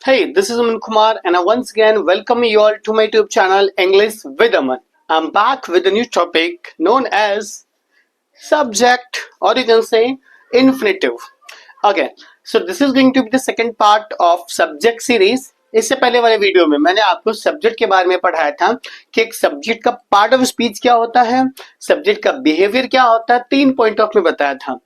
Hey, this is Aman Kumar, and I once again welcome you all to my YouTube channel English with Aman. I'm back with a new topic known as subject, or you can say infinitive. Okay, so this is going to be the second part of subject series. इससे पहले वाले video में मैंने आपको subject के बारे में पढ़ाया था कि एक सब्जेक्ट का पार्ट ऑफ स्पीच क्या होता है, सब्जेक्ट का बिहेवियर क्या होता है, 3 पॉइंट ऑफ में बताया था।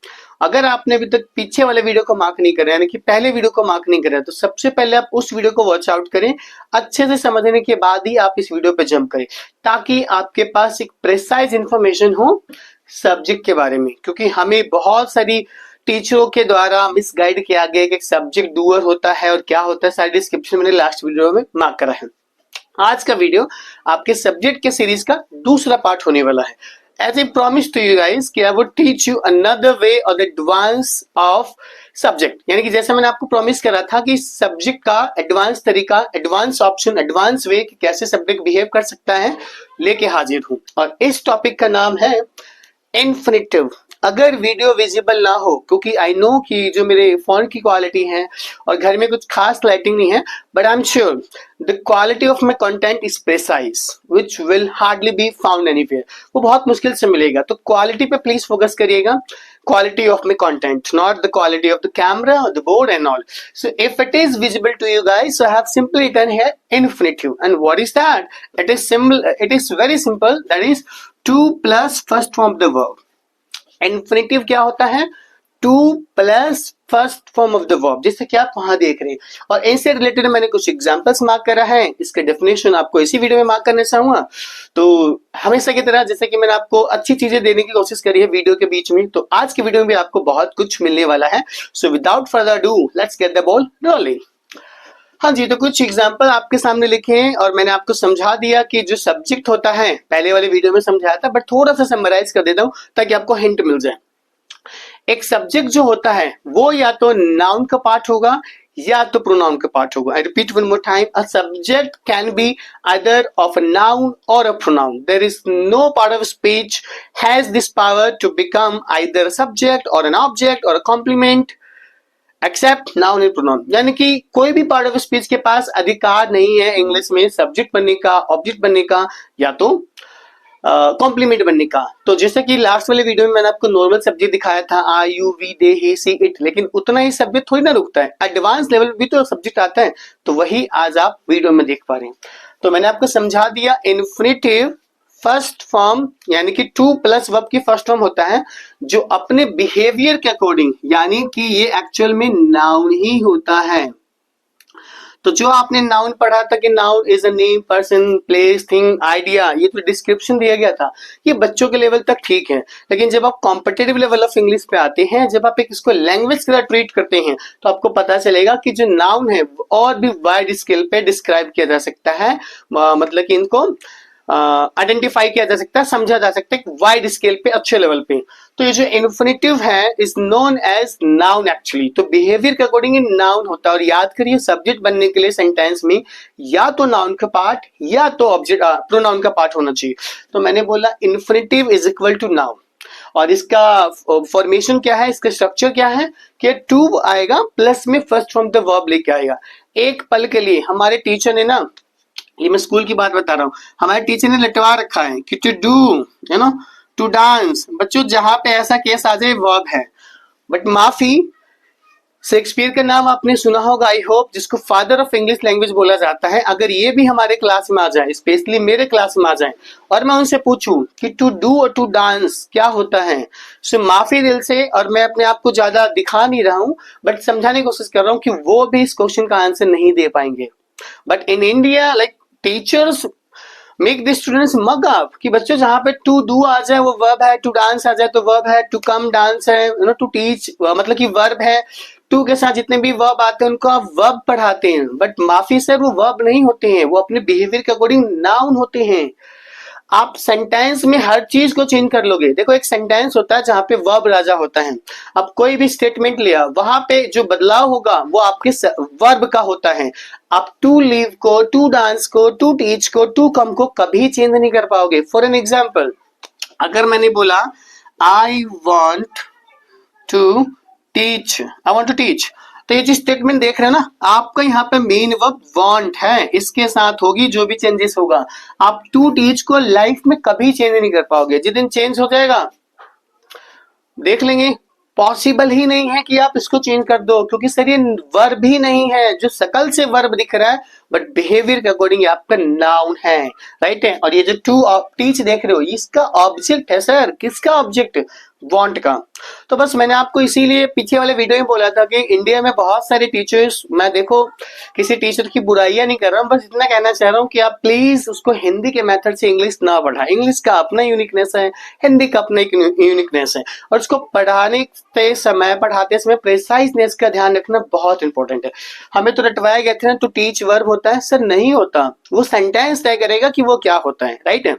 अगर आपने अभी तक पीछे वाले वीडियो को मार्क नहीं करा, यानी कि पहले वीडियो को मार्क नहीं करा, तो सबसे पहले आप उस वीडियो को वॉच आउट करें, अच्छे से समझने के बाद ही आप इस वीडियो पे जंप करें, ताकि आपके पास एक प्रिसाइज इंफॉर्मेशन हो सब्जेक्ट के बारे में। क्योंकि हमें बहुत सारी टीचरों के द्वारा मिसगाइड किया गया कि सब्जेक्ट डूअर होता है और क्या होता है, सारी डिस्क्रिप्शन मैंने लास्ट वीडियो में मार्क करा है। आज का वीडियो आपके सब्जेक्ट के सीरीज का दूसरा पार्ट होने वाला है। As I promised to you guys कि I would teach you another way or the advance of subject, यानी कि जैसे मैंने आपको प्रॉमिस करा था कि सब्जेक्ट का एडवांस तरीका, एडवांस ऑप्शन, एडवांस वे कि कैसे सब्जेक्ट बिहेव कर सकता है, लेके हाजिर हूं। और इस टॉपिक का नाम है इन्फिनिटिव। अगर वीडियो विजिबल ना हो, क्योंकि आई नो कि जो मेरे फोन की क्वालिटी है और घर में कुछ खास लाइटिंग नहीं है, but I am sure the quality of my content is precise which will hardly be found anywhere. वो बहुत मुश्किल से मिलेगा, तो क्वालिटी पे प्लीज फोकस करिएगा, quality of my content, not the quality of the camera or the board and all. So if it is visible to you guys, so I have simply written here infinitive. And what is that? It is simple. It is very simple. That is to plus first form of the verb. Infinitive क्या होता है? To plus first form of the verb, जैसे कि आप वहां देख रहे हैं। और इनसे रिलेटेड मैंने कुछ एग्जांपल्स मार्क करा है, इसके डेफिनेशन आपको इसी वीडियो में मार्क करना चाहूंगा। तो हमेशा की तरह जैसे कि मैंने आपको अच्छी चीजें देने की कोशिश करी है वीडियो के बीच में, तो आज की वीडियो में भी आपको बहुत कुछ मिलने वाला है। So without further do let's get the ball rolling. हाँ जी, तो कुछ एग्जाम्पल आपके सामने लिखे हैं और मैंने आपको समझा दिया कि जो सब्जेक्ट होता है, पहले वाले वीडियो में समझाया था, बट थोड़ा सा समराइज कर देता हूं ताकि आपको हिंट मिल जाए। एक सब्जेक्ट जो होता है वो या तो नाउन का पार्ट होगा या तो प्रोनाउन का पार्ट होगा। I repeat one more time, a subject can be either of a noun और a pronoun. There is no part of speech has this power to become either a subject और an object और a complement except noun and pronoun. यानी कि कोई भी part of speech के पास अधिकार नहीं है इंग्लिश में सब्जेक्ट बनने का, ऑब्जेक्ट बनने का, या तो कॉम्प्लीमेंट बनने का। तो जैसे कि लास्ट वाले वीडियो में मैंने आपको नॉर्मल सब्जेक्ट दिखाया था, I you we they he see it, लेकिन उतना ही सब्जेक्ट थोड़ी ना रुकता है, एडवांस लेवल भी तो सब्जेक्ट आता है। तो वही आज आप वीडियो में देख पा रहे हैं। तो मैंने आपको समझा दिया, इन्फिनिटिव फर्स्ट फॉर्म यानी कि टू प्लस वर्ब की फर्स्ट फॉर्म होता है जो अपने बिहेवियर के अकॉर्डिंग, यानी कि ये एक्चुअल में नाउन ही होता है। तो जो आपने नाउन पढ़ा था कि noun is a name, person, place, thing, idea, ये तो डिस्क्रिप्शन दिया गया था, ये बच्चों के लेवल तक ठीक है। लेकिन जब आप कॉम्पिटिटिव लेवल ऑफ इंग्लिश पे आते हैं, जब आप इसको लैंग्वेज की तरह ट्रीट करते हैं, तो आपको पता चलेगा कि जो नाउन है और भी वाइड स्केल पे डिस्क्राइब किया जा सकता है, मतलब कि इनको आइडेंटिफाई किया जा सकता है, समझा जा सकता है वाइड स्केल पे, अच्छे लेवल पे। तो ये जो इन्फिनिटिव है is known as noun actually. तो बिहेवियर के अकॉर्डिंग नाउन होता है। और याद करिए, सब्जेक्ट बनने के लिए सेंटेंस में या तो नाउन का पार्ट या तो ऑब्जेक्ट प्रोनाउन का पार्ट होना चाहिए। तो मैंने बोला infinitive is equal to noun, और इसका फॉर्मेशन क्या है, इसका स्ट्रक्चर क्या है कि टू आएगा प्लस में फर्स्ट फ्रॉम द वर्ब लेके आएगा। एक पल के लिए हमारे टीचर ने ना, ये मैं स्कूल की बात बता रहा हूँ, हमारे टीचर ने लटवा रखा है कि to do, you know, to dance. बच्चों जहां पे ऐसा केस आ जाए वर्ब है, बट माफी, शेक्सपियर का नाम आपने सुना होगा आई होप, जिसको फादर ऑफ इंग्लिश लैंग्वेज बोला जाता है। अगर ये भी हमारे क्लास में आ जाए, स्पेशली मेरे क्लास में आ जाए, और मैं उनसे पूछूं कि टू डू और टू डांस क्या होता है, सो माफी दिल से, और मैं अपने आप को ज्यादा दिखा नहीं रहा हूं, बट समझाने की कोशिश कर रहा हूं कि वो भी इस क्वेश्चन का आंसर नहीं दे पाएंगे। But in India like teachers make the students mug up कि बच्चों जहां पे टू डू आ जाए वो वर्ब है, टू डांस आ जाए तो वर्ब है, टू कम डांस है, यू नो, टू टीच मतलब कि वर्ब है। टू के साथ जितने भी वर्ब आते हैं उनको आप वर्ब पढ़ाते हैं, बट माफी सर वो वर्ब नहीं होते हैं, वो अपने बिहेवियर के अकॉर्डिंग नाउन होते हैं। आप सेंटेंस में हर चीज को चेंज कर लोगे। देखो, एक सेंटेंस होता है जहां पे वर्ब राजा होता है। अब कोई भी स्टेटमेंट लिया, वहां पे जो बदलाव होगा वो आपके वर्ब का होता है। आप टू लीव को, टू डांस को, टू टीच को, टू कम को कभी चेंज नहीं कर पाओगे। फॉर एन एग्जाम्पल, अगर मैंने बोला आई वॉन्ट टू टीच, तो ये जो स्टेटमेंट देख रहे हैं ना, आपका यहाँ पे मेन वर्ब वांट है, इसके साथ होगी जो भी चेंजेस होगा। आप टू टीच को लाइफ में कभी चेंज नहीं कर पाओगे, जिस दिन चेंज हो जाएगा देख लेंगे, पॉसिबल ही नहीं है कि आप इसको चेंज कर दो, क्योंकि सर ये वर्ब ही नहीं है, जो शकल से वर्ब दिख रहा है बट बिहेवियर के अकॉर्डिंग आपका नाउन है, राइट है। और ये जो टू टीच देख रहे हो, इसका ऑब्जेक्ट है सर, किसका ऑब्जेक्ट, वांट का। तो बस मैंने आपको इसीलिए पीछे वाले वीडियो में बोला था कि इंडिया में बहुत सारे टीचर्स, मैं देखो किसी टीचर की बुराइयां नहीं कर रहा हूँ, बस इतना कहना चाह रहा हूँ कि आप प्लीज उसको हिंदी के मेथड से इंग्लिश ना पढ़ाएं। इंग्लिश का अपना यूनिकनेस है, हिंदी का अपना एक यूनिकनेस है, और उसको पढ़ाते समय प्रेसाइजनेस का ध्यान रखना बहुत इंपॉर्टेंट है। हमें तो रटवाया गया था ना, टू टीच वर्ब होता है, सर नहीं होता, वो सेंटेंस तय करेगा कि वो क्या होता है, राइट है।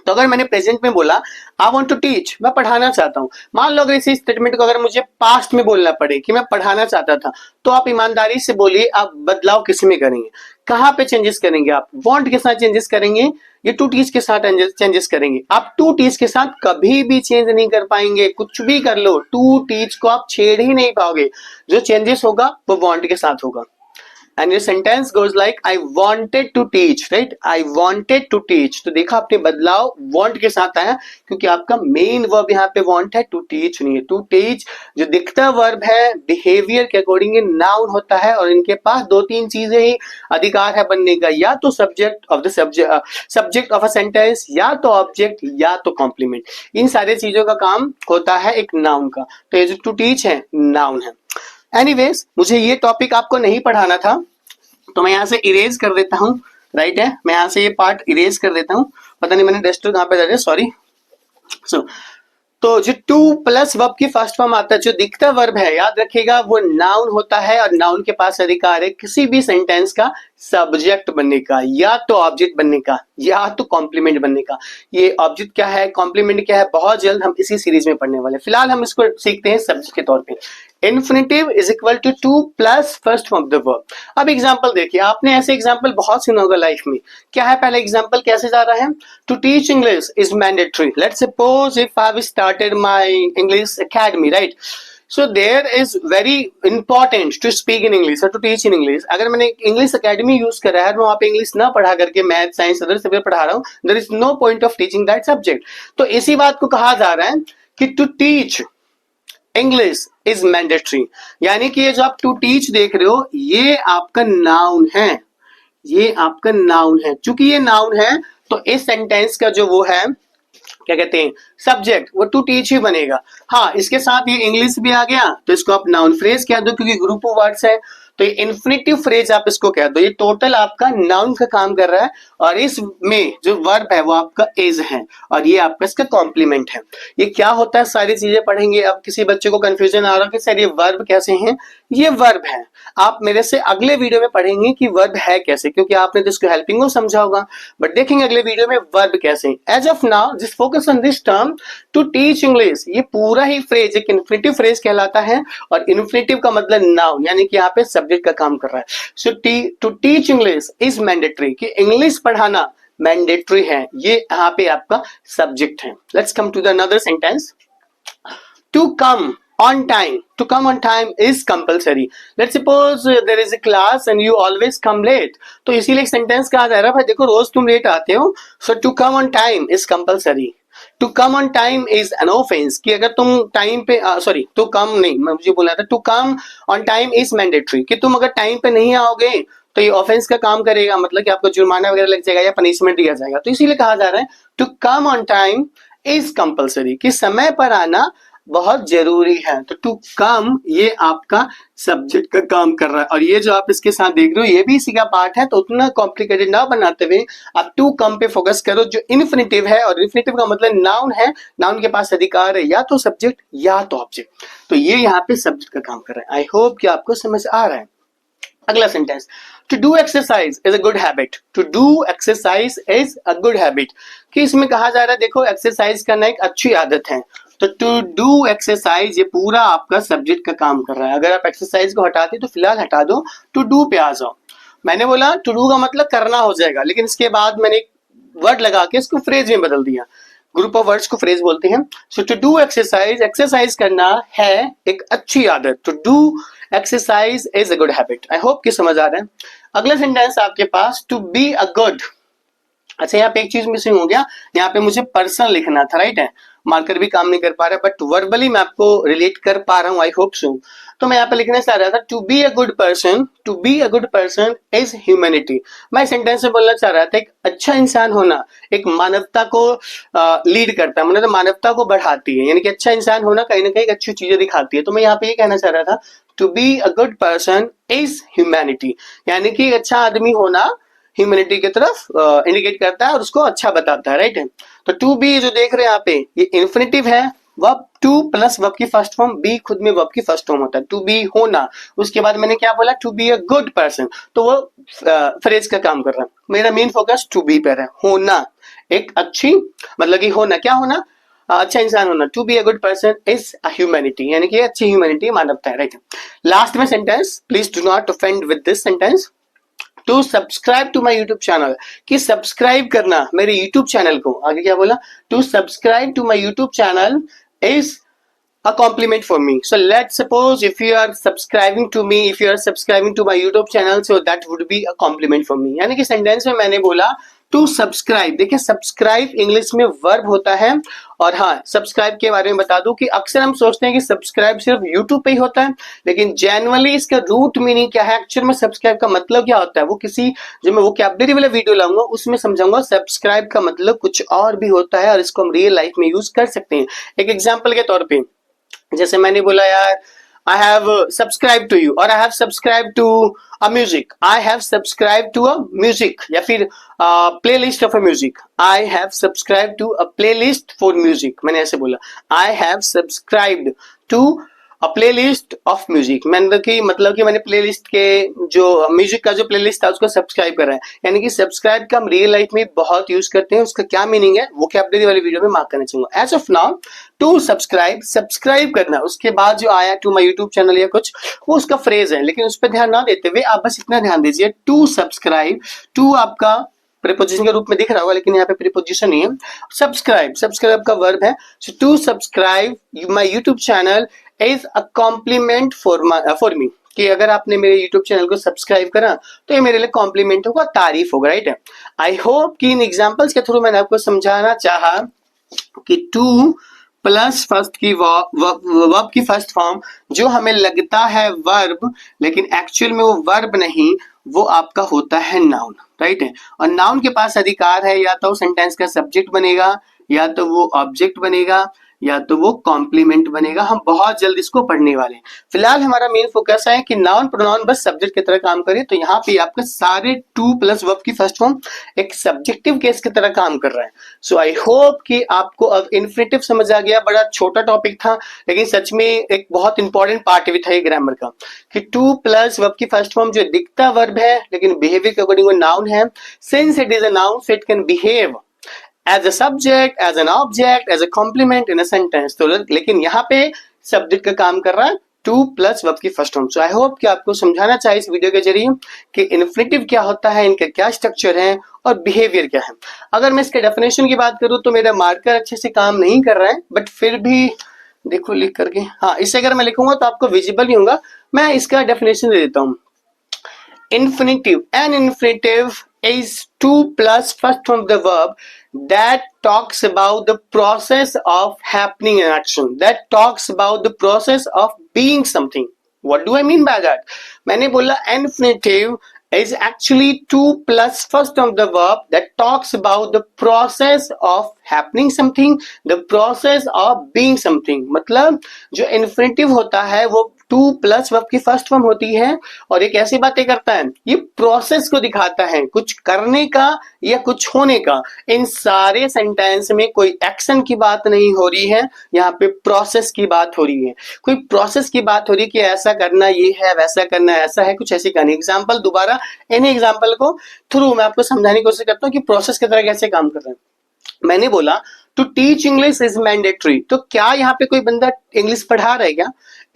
तो अगर मैंने प्रेजेंट में बोला आई वांट टू टीच, मैं पढ़ाना चाहता हूं, मान लो अगर इसी स्टेटमेंट को अगर मुझे पास्ट में बोलना पड़े कि मैं पढ़ाना चाहता था, तो आप ईमानदारी से बोलिए आप बदलाव किस में करेंगे, कहां पे चेंजेस करेंगे, आप वांट के साथ चेंजेस करेंगे, ये टू टीच के साथ चेंजेस करेंगे। आप टू टीच के साथ कभी भी चेंज नहीं कर पाएंगे, कुछ भी कर लो टू टीच को आप छेड़ ही नहीं पाओगे, जो चेंजेस होगा वो वांट के साथ होगा। And your sentence goes like I wanted to teach, right? I wanted to teach. तो देखा आपने बदलाव want के साथ आया, क्योंकि आपका मेन वर्ब यहाँ पे want है, to teach नहीं है। to teach जो दिखता वर्ब है, बिहेवियर के अकॉर्डिंग नाउन होता है, और इनके पास दो तीन चीजें ही अधिकार है बनने का, या तो सब्जेक्ट ऑफ अ सेंटेंस, या तो ऑब्जेक्ट, या तो कॉम्प्लीमेंट। इन सारे चीजों का काम होता है एक नाउन का। तो ये जो टू टीच है नाउन है। एनीवेज, मुझे ये टॉपिक आपको नहीं पढ़ाना था, तो मैं यहाँ से इरेज कर देता हूँ, राइट है, मैं यहाँ से ये पार्ट इरेज कर देता हूँ। पता नहीं मैंने डस्टर कहाँ पे डाला, सॉरी। तो जो टू प्लस वर्ब की फर्स्ट फॉर्म आता है, जो दिखता वर्ब है, याद रखिएगा वो नाउन होता है, और नाउन के पास अधिकार है किसी भी सेंटेंस का सब्जेक्ट बनने का, या तो ऑब्जेक्ट बनने का, या तो कॉम्प्लीमेंट बनने का। ये ऑब्जेक्ट क्या है, कॉम्प्लीमेंट क्या है, बहुत जल्द हम इसी सीरीज में पढ़ने वाले। फिलहाल हम इसको सीखते हैं सब्जेक्ट के तौर पे। Infinitive is equal to to plus first form of the verb. अब एग्जांपल देखिए, आपने ऐसे एग्जांपल बहुत सुना होगा लाइफ में। क्या है पहला एग्जांपल, कैसे जा रहा है, to teach English is mandatory. Let's suppose if I started my English academy, right. So there is very important to speak in English or to teach in English. अगर मैंने इंग्लिश एकेडमी यूज करा है, मैं वहाँ पे English ना पढ़ा करके मैथ, साइंस, अदर सब्जेक्ट पढ़ा रहा हूँ, there is no point of teaching that subject. तो इसी बात को कहा जा रहा है कि to teach English is mandatory, यानी कि ये जो आप to teach देख रहे हो, ये आपका नाउन है, ये आपका नाउन है। चूंकि ये नाउन है, तो इस सेंटेंस का जो वो है, क्या कहते हैं, सब्जेक्ट, वो टू टीच ही बनेगा। हाँ, इसके साथ ये इंग्लिश भी आ गया, तो इसको आप नाउन फ्रेज कह दो, क्योंकि ग्रुप ऑफ वर्ड्स है, तो ये इन्फिनिटिव फ्रेज आप इसको कह दो। ये टोटल आपका नाउन का काम कर रहा है, और इसमें जो वर्ब है वो आपका इज है, और ये आपका इसका कॉम्प्लीमेंट है। ये क्या होता है, सारी चीजें पढ़ेंगे। अब किसी बच्चे को कंफ्यूजन आ रहा है कि सर ये वर्ब कैसे हैं, ये वर्ब है। आप मेरे से अगले वीडियो में पढ़ेंगे कि वर्ब है कैसे, क्योंकि आपने तो इसको हेल्पिंग को समझा होगा, बट देखेंगे अगले वीडियो में वर्ब कैसे। As of now just focus on this term to teach English. ये पूरा ही फ्रेज एक इन्फिनिटिव फ्रेज कहलाता है, और इन्फिनिटिव का मतलब नाउन, यानी कि यहाँ पे सब्जेक्ट का काम कर रहा है। So to teach English is mandatory, कि इंग्लिश पढ़ाना मैंडेटरी है, ये यहाँ पे आपका सब्जेक्ट है। Let's come to the another sentence, to come on time. To come on time is compulsory. Let's suppose there is a class and you always come late. तो इसीलिए एक सेंटेंस कहा जा रहा है, भाई देखो रोज तुम लेट आते हो, so to come on time is compulsory. To come on time is an offense, कि अगर तुम टाइम पे to come नहीं, मैं मुझे बोला था to come on time is mandatory, कि तुम अगर टाइम पे नहीं आओगे तो ये ऑफेंस का काम करेगा, मतलब कि आपको जुर्माना वगैरह लग जाएगा या पनिशमेंट दिया जाएगा। तो इसीलिए कहा जा रहा है to come on time is compulsory, कि समय पर आना बहुत जरूरी है। तो टू कम ये आपका सब्जेक्ट का काम कर रहा है, और ये जो आप इसके साथ देख रहे हो ये भी इसी का पार्ट है। तो उतना कॉम्प्लिकेटेड ना बनाते हुए आप टू कम पे फोकस करो, जो इन्फिनिटिव है, और इन्फिनिटिव का मतलब नाउन है, नाउन के पास अधिकार है या तो सब्जेक्ट या तो ऑब्जेक्ट। तो ये यहाँ पे सब्जेक्ट का काम कर रहा है। आई होप कि आपको समझ आ रहा है। अगला sentence, to do exercise is a good habit. To do exercise is a good habit, कि इसमें कहा जा रहा है देखो एक्सरसाइज करना एक अच्छी आदत है। तो टू डू एक्सरसाइज ये पूरा आपका सब्जेक्ट का काम कर रहा है। अगर आप एक्सरसाइज को हटाते तो फिलहाल हटा दो, टू डू पे आ जाओ। मैंने बोला टू डू का मतलब करना हो जाएगा, लेकिन इसके बाद मैंने एक वर्ड लगा के इसको फ्रेज में बदल दिया। ग्रुप ऑफ वर्ड्स को फ्रेज बोलते हैं। So to do exercise, exercise करना है एक अच्छी आदत। To do exercise is a good habit. I hope कि समझ आ रहा है। अगला सेंटेंस आपके पास, टू बी अ गुड। अच्छा, यहाँ पे एक चीज मिसिंग हो गया, यहाँ पे मुझे पर्सन लिखना था, राइट है। मार्कर भी काम नहीं कर पा रहा, बट वर्बली मैं आपको रिलेट कर पा रहा हूँ, आई होप सो। तो मैं यहाँ पे लिखना चाह रहा था, to be a good person, to be a good person is humanity. मैं सेंटेंस में बोलना चाह रहा था, एक अच्छा इंसान होना एक मानवता को लीड करता है, मतलब मानवता को बढ़ाती है, यानी कि अच्छा इंसान होना कहीं ना कहीं अच्छी चीजें दिखाती है। तो मैं यहाँ पे ये कहना चाह रहा था, to be a good person is humanity, यानी कि अच्छा आदमी होना ह्यूमैनिटी की तरफ इंडिकेट करता है और उसको अच्छा बताता है, राइट है। तो टू बी जो देख रहे हैं यहाँ पे, ये इन्फिनेटिव है, वर्ब टू प्लस वर्ब की फर्स्ट फॉर्म, बी खुद में वर्ब की फर्स्ट फॉर्म होता है, टू बी होना। उसके बाद मैंने क्या बोला, to be a good person, तो वो फ्रेज का काम कर रहा है। मेरा मेन फोकस टू बी पर है, होना एक अच्छी, मतलब कि होना क्या होना, अच्छा इंसान होना। To be a good person is a humanity, यानी कि अच्छी ह्यूमैनिटी मानवता है, राइट। लास्ट में sentence, please do not offend with this sentence, to subscribe to my YouTube channel, कि सब्सक्राइब करना मेरे यूट्यूब चैनल को। आगे क्या बोला, to subscribe to my YouTube channel is a compliment for me. So let's suppose if you are subscribing to me, if you are subscribing to my YouTube channel, so that would be a compliment for me. यानी कि sentence में मैंने बोला to subscribe. देखिए, subscribe English में verb होता है। और हाँ, सब्सक्राइब के बारे में बता दूं कि अक्सर हम सोचते हैं कि सब्सक्राइब सिर्फ यूट्यूब पे ही होता है, लेकिन जनरली इसका रूट मीनिंग क्या है, एक्चुअल में सब्सक्राइब का मतलब क्या होता है, वो किसी जो मैं वोकैबुलरी वाला वीडियो लाऊंगा उसमें समझाऊंगा। सब्सक्राइब का मतलब कुछ और भी होता है और इसको हम रियल लाइफ में यूज कर सकते हैं। एक एग्जाम्पल के तौर पर, जैसे मैंने बोला यार, I have subscribe to you, और I have subscribe to a music, I have subscribe to a music, या फिर playlist of a music, I have subscribe to a playlist for music. मैंने ऐसे बोला, I have subscribed to a playlist of music, मतलब कि मैंने play list के जो म्यूजिक का जो प्ले लिस्ट था उसको सब्सक्राइब कर रहा है। यानी कि सब्सक्राइब का हम रियल लाइफ में बहुत यूज करते हैं। उसका क्या मीनिंग है, वोकैबुलरी वाली वीडियो में मार्क करना चाहूंगा। As of now, to subscribe, subscribe करना, उसके बाद जो आया टू माई यूट्यूब चैनल या कुछ, वो उसका फ्रेज है, लेकिन उस पर ध्यान ना देते हुए आप बस इतना ध्यान दीजिए, टू सब्सक्राइब, टू आपका प्रीपोजिशन के रूप में दिख रहा होगा, लेकिन यहाँ पे प्रीपोजिशन नहीं है। सब्सक्राइब, सब्सक्राइब का वर्ब है। So to subscribe my YouTube channel is a compliment for me, कि अगर आपने मेरे यूट्यूब चैनल को सब्सक्राइब करा तो ये मेरे लिए कॉम्प्लीमेंट होगा, तारीफ होगा, राइट है। आई होप कि इन एग्जांपल्स के थ्रू मैंने आपको समझाना चाहा कि टू प्लस फर्स्ट की वर्ब की फर्स्ट फॉर्म जो हमें लगता है वर्ब, लेकिन एक्चुअल में वो वर्ब नहीं, वो आपका होता है नाउन, राइट है। और नाउन के पास अधिकार है, या तो सेंटेंस का सब्जेक्ट बनेगा, या तो वो ऑब्जेक्ट बनेगा, या तो वो कॉम्प्लीमेंट बनेगा। हम बहुत जल्द इसको पढ़ने वाले हैं। फिलहाल हमारा मेन फोकस है कि नाउन प्रोनाउन बस सब्जेक्ट की तरह काम करे। तो यहाँ पे आपके सारे टू प्लस वर्ब की फर्स्ट फॉर्म एक सब्जेक्टिव केस की तरह काम कर रहा है। सो आई होप कि आपको अब इन्फिनेटिव समझ आ गया। बड़ा छोटा टॉपिक था, लेकिन सच में एक बहुत इंपॉर्टेंट पार्ट भी था ये ग्रामर का, कि टू प्लस वर्ब की फर्स्ट फॉर्म जो दिखता वर्ब है लेकिन बिहेवियर के अकॉर्डिंग वो नाउन है। Since it is a noun, so it can behave as a subject, as an object, as a complement in a sentence। तो लेकिन यहाँ पे सब्जेक्ट का काम कर रहा है टू प्लस वर्ब की फर्स्ट फॉर्म। सो आई होप कि आपको समझाना चाहिए इस वीडियो के जरिए कि इन्फिनेटिव क्या होता है, इनका क्या स्ट्रक्चर है और बिहेवियर क्या है। अगर मैं इसके डेफिनेशन की बात करूं तो मेरा मार्कर अच्छे से काम नहीं कर रहा है, बट फिर भी देखो लिख करके, हाँ, इसे अगर मैं लिखूंगा तो आपको विजिबल नहीं होगा। मैं इसका डेफिनेशन दे देता हूँ। Infinitive. An infinitive is two plus first from the verb that talks about the process of happening an action, that talks about the process of being something. What do I mean by that? मैंने बोला infinitive is actually two plus first from the verb that talks about the process of happening something, the process of being something। मतलब जो infinitive होता है वो two plus verb की first form होती है और एक ऐसी बातें करता है, ये प्रोसेस को दिखाता है, कुछ करने का या कुछ होने का। इन सारे सेंटेंस में कोई एक्शन की बात नहीं हो रही है, यहाँ पे प्रोसेस की बात हो रही है। कोई प्रोसेस की बात हो रही है कि ऐसा करना ये है, वैसा करना ऐसा है, कुछ ऐसी कहानी। एग्जाम्पल दोबारा, इन्हीं एग्जाम्पल को थ्रू मैं आपको समझाने की कोशिश करता हूँ कि प्रोसेस की तरह कैसे काम कर रहे हैं। मैंने बोला to teach English is mandatory, तो क्या यहाँ पे कोई बंदा इंग्लिश पढ़ा रहा है क्या?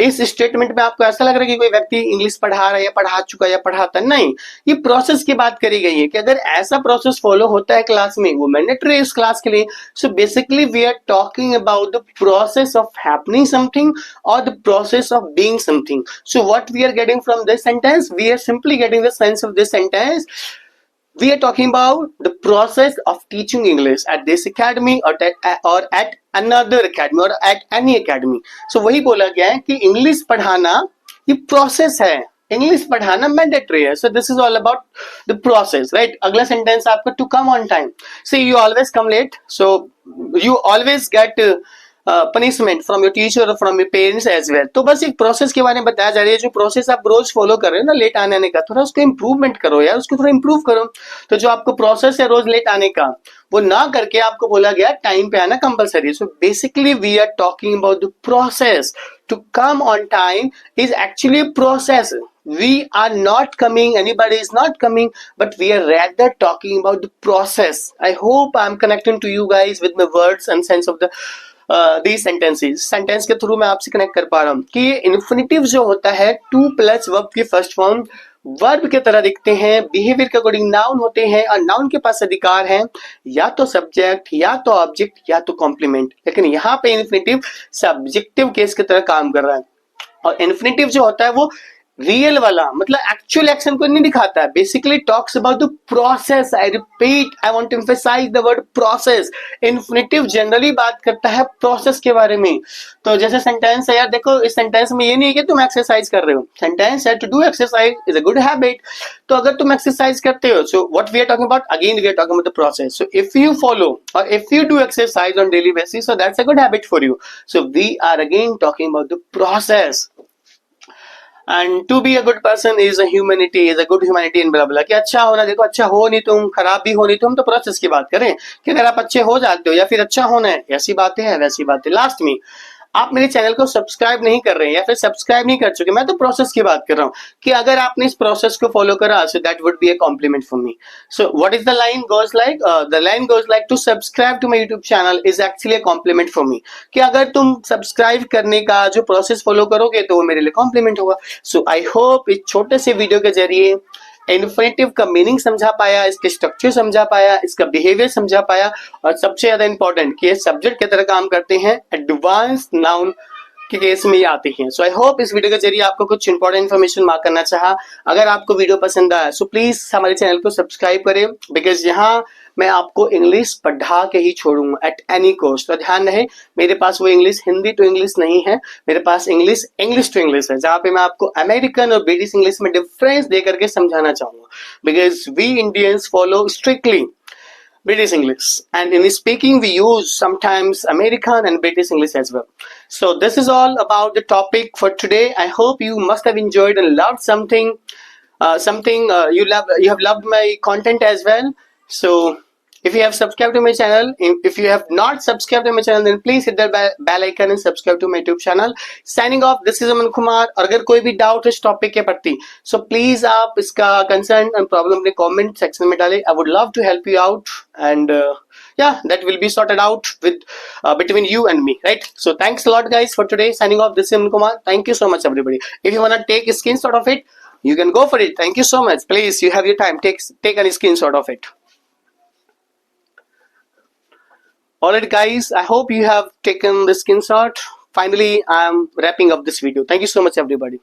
इस स्टेटमेंट में आपको ऐसा लग रहा है कि कोई व्यक्ति इंग्लिश पढ़ा रहा है या पढ़ा चुका है या पढ़ाता नहीं, ये प्रोसेस की बात करी गई है कि अगर ऐसा प्रोसेस फॉलो होता है क्लास में, वो मैंडेटरी है इस क्लास के लिए. So basically we are talking about the process of happening something और the process of being something. So what we are getting from this sentence, we are simply getting the sense of this sentence. We are talking about the process of teaching English at this academy or at another academy or at any academy. So वही बोला गया है कि English पढ़ाना ये process है, English पढ़ाना mandatory है. So this is all about the process, right. अगला सेंटेंस आपका to come on time. So you always come late, so you always get punishment from your teacher और from your parents as well. तो बस एक process के बारे में बताया जा रही है. जो प्रोसेस आप रोज फॉलो कर रहे हो ना लेट आने का, थोड़ा उसको इम्प्रूवमेंट करो यार, उसको थोड़ा इम्प्रूव करो. तो जो आपको प्रोसेस है रोज लेट आने का, वो ना करके आपको बोला गया टाइम पे आना compulsory. So basically we are talking about the process. To come on time is actually process. We are not coming, anybody is not coming, but we are rather talking about the process. I hope I'm connecting to you guys with my words and sense of the these sentences. Sentence के through मैं आपसे connect कर पा रहा हूँ कि infinitive जो होता है टू प्लस वर्ब की फर्स्ट फॉर्म वर्ब के तरह दिखते हैं, बिहेवियर के अकॉर्डिंग नाउन होते हैं और नाउन के पास अधिकार है या तो सब्जेक्ट या तो ऑब्जेक्ट या तो कॉम्प्लीमेंट. लेकिन यहाँ पे इन्फिनिटिव सब्जेक्टिव केस की तरह काम कर रहा है. और इन्फिनिटिव जो होता है वो रियल वाला मतलब एक्चुअल एक्शन को नहीं दिखाता है. Basically talks about the process. I repeat, I want to emphasize the word process. Infinitive generally बात करता है प्रोसेस के बारे में. तो जैसे सेंटेंस है यार, देखो इस सेंटेंस में ये नहीं है कि तुम एक्सरसाइज कर रहे हो. सेंटेंस है to do exercise is a good habit. तो अगर तुम एक्सरसाइज करते हो, so what we are talking about, again we are talking about the process. So if you follow और if you do exercise on daily basis, so that's a good habit for you. So we are again talking about the process. And to be a good person is a humanity, is a good humanity in ब्ला ब्ला. कि अच्छा होना, देखो अच्छा हो नहीं तुम, खराब भी हो नहीं तुम. तो प्रोसेस की बात करें कि अगर आप अच्छे हो जाते हो या फिर अच्छा होना है, ऐसी बातें हैं वैसी बातें. लास्ट में आप मेरे चैनल को सब्सक्राइब नहीं कर रहे हैं या फिर सब्सक्राइब नहीं कर चुके, मैं तो प्रोसेस की बात कर रहा हूँ कि अगर आपने इस प्रोसेस को फॉलो करा, so that would be a compliment for me. So what is the line goes like, the line goes like to subscribe to my YouTube channel is actually a compliment for me. कि अगर तुम subscribe करने का जो process follow करोगे तो वो मेरे लिए कॉम्प्लीमेंट होगा. सो आई होप इस छोटे से वीडियो के जरिए इन्फिनिटिव का मीनिंग समझा पाया, इसके स्ट्रक्चर समझा पाया, इसका बिहेवियर समझा पाया, और सबसे ज्यादा इंपॉर्टेंट कि ये सब्जेक्ट की तरह काम करते हैं, एडवांस नाउन के केस में ये आते हैं. सो आई होप इस वीडियो के जरिए आपको कुछ इंपॉर्टेंट इन्फॉर्मेशन मार्क करना चाहा. अगर आपको वीडियो पसंद आया सो प्लीज हमारे चैनल को सब्सक्राइब करें, बिकॉज यहाँ मैं आपको इंग्लिश पढ़ा के ही छोड़ूंगा एट एनी कॉस्ट. तो ध्यान रहे, मेरे पास वो इंग्लिश हिंदी टू इंग्लिश नहीं है, मेरे पास इंग्लिश इंग्लिश टू इंग्लिश है, जहाँ पे मैं आपको अमेरिकन और ब्रिटिश इंग्लिश में डिफरेंस दे करके समझाना चाहूंगा. Because we Indians follow strictly British English, and in speaking we use sometimes American and British English as well. So this is all about the topic for today. I hope you must have enjoyed and loved something. You have loved my content as well. So if you have subscribed to my channel, if you have not subscribed to my channel, then please hit that bell icon and subscribe to my YouTube channel. Signing off, this is Aman Kumar. और अगर कोई भी doubt इस topic के प्रति, so please आप इसका concern and problem अपने कमेंट सेक्शन में डालें. I would love to help you out, and yeah, that will be sorted out with between you and me, right? So thanks a lot guys for today. Signing off, this is Aman Kumar. Thank you so much everybody. If you want to take a screenshot of it, you can go for it. Thank you so much. Please, you have your time, take a screenshot of it. Alright guys, I hope you have taken the screenshot. Finally, I am wrapping up this video. Thank you so much everybody.